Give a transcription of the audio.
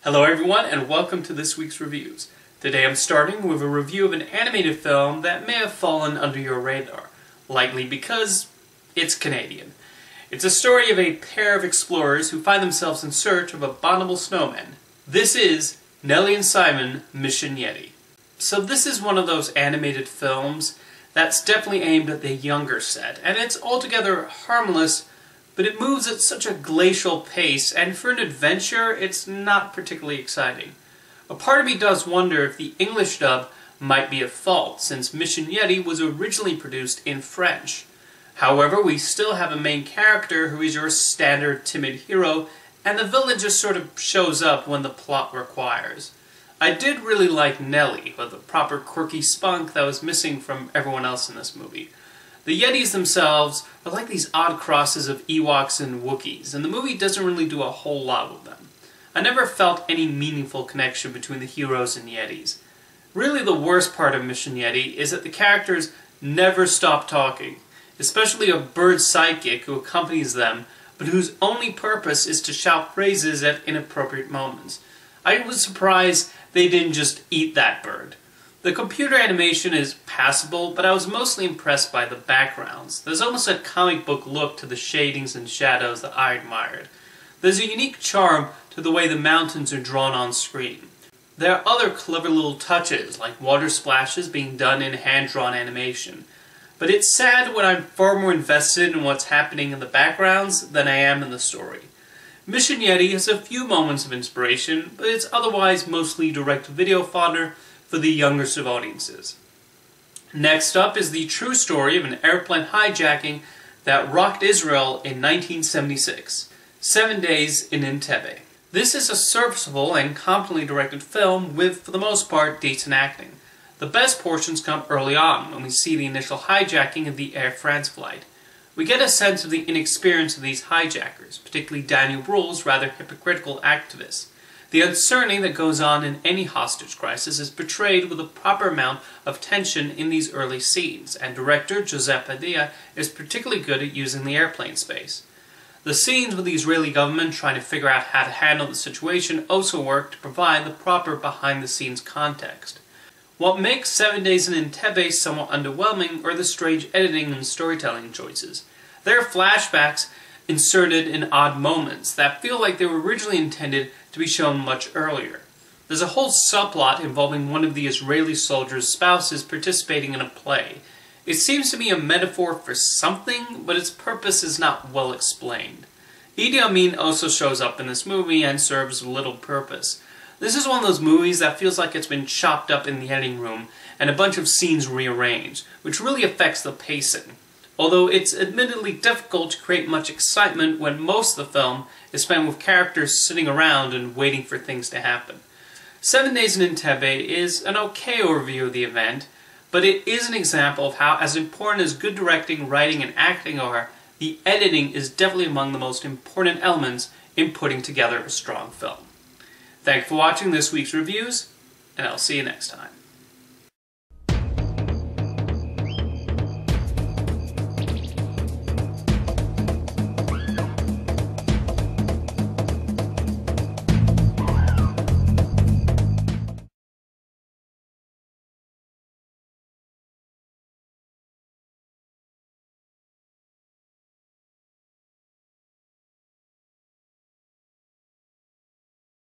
Hello everyone, and welcome to this week's reviews. Today I'm starting with a review of an animated film that may have fallen under your radar, likely because it's Canadian. It's a story of a pair of explorers who find themselves in search of abominable snowmen. This is Nelly Simon, Mission Yeti. So this is one of those animated films that's definitely aimed at the younger set, and it's altogether harmless, but it moves at such a glacial pace, and for an adventure, it's not particularly exciting. A part of me does wonder if the English dub might be at fault, since Mission Yeti was originally produced in French. However, we still have a main character who is your standard timid hero, and the villain just sort of shows up when the plot requires. I did really like Nelly, with the proper quirky spunk that was missing from everyone else in this movie. The Yetis themselves are like these odd crosses of Ewoks and Wookiees, and the movie doesn't really do a whole lot with them. I never felt any meaningful connection between the heroes and Yetis. Really, the worst part of Mission Yeti is that the characters never stop talking, especially a bird sidekick who accompanies them, but whose only purpose is to shout phrases at inappropriate moments. I was surprised they didn't just eat that bird. The computer animation is passable, but I was mostly impressed by the backgrounds. There's almost a comic book look to the shadings and shadows that I admired. There's a unique charm to the way the mountains are drawn on screen. There are other clever little touches, like water splashes being done in hand-drawn animation. But it's sad when I'm far more invested in what's happening in the backgrounds than I am in the story. Mission Yeti has a few moments of inspiration, but it's otherwise mostly direct-to-video fodder for the youngest of audiences. Next up is the true story of an airplane hijacking that rocked Israel in 1976, 7 Days in Entebbe. This is a serviceable and competently directed film with, for the most part, decent acting. The best portions come early on, when we see the initial hijacking of the Air France flight. We get a sense of the inexperience of these hijackers, particularly Daniel Bruhl's rather hypocritical activists. The uncertainty that goes on in any hostage crisis is portrayed with a proper amount of tension in these early scenes, and director Jose Padilha is particularly good at using the airplane space. The scenes with the Israeli government trying to figure out how to handle the situation also work to provide the proper behind-the-scenes context. What makes 7 Days in Entebbe somewhat underwhelming are the strange editing and storytelling choices. There are flashbacks inserted in odd moments that feel like they were originally intended to be shown much earlier. There's a whole subplot involving one of the Israeli soldiers' spouses participating in a play. It seems to be a metaphor for something, but its purpose is not well explained. Idi Amin also shows up in this movie and serves little purpose. This is one of those movies that feels like it's been chopped up in the editing room and a bunch of scenes rearranged, which really affects the pacing. Although it's admittedly difficult to create much excitement when most of the film is spent with characters sitting around and waiting for things to happen. 7 Days in Entebbe is an okay overview of the event, but it is an example of how, as important as good directing, writing, and acting are, the editing is definitely among the most important elements in putting together a strong film. Thanks for watching this week's reviews, and I'll see you next time.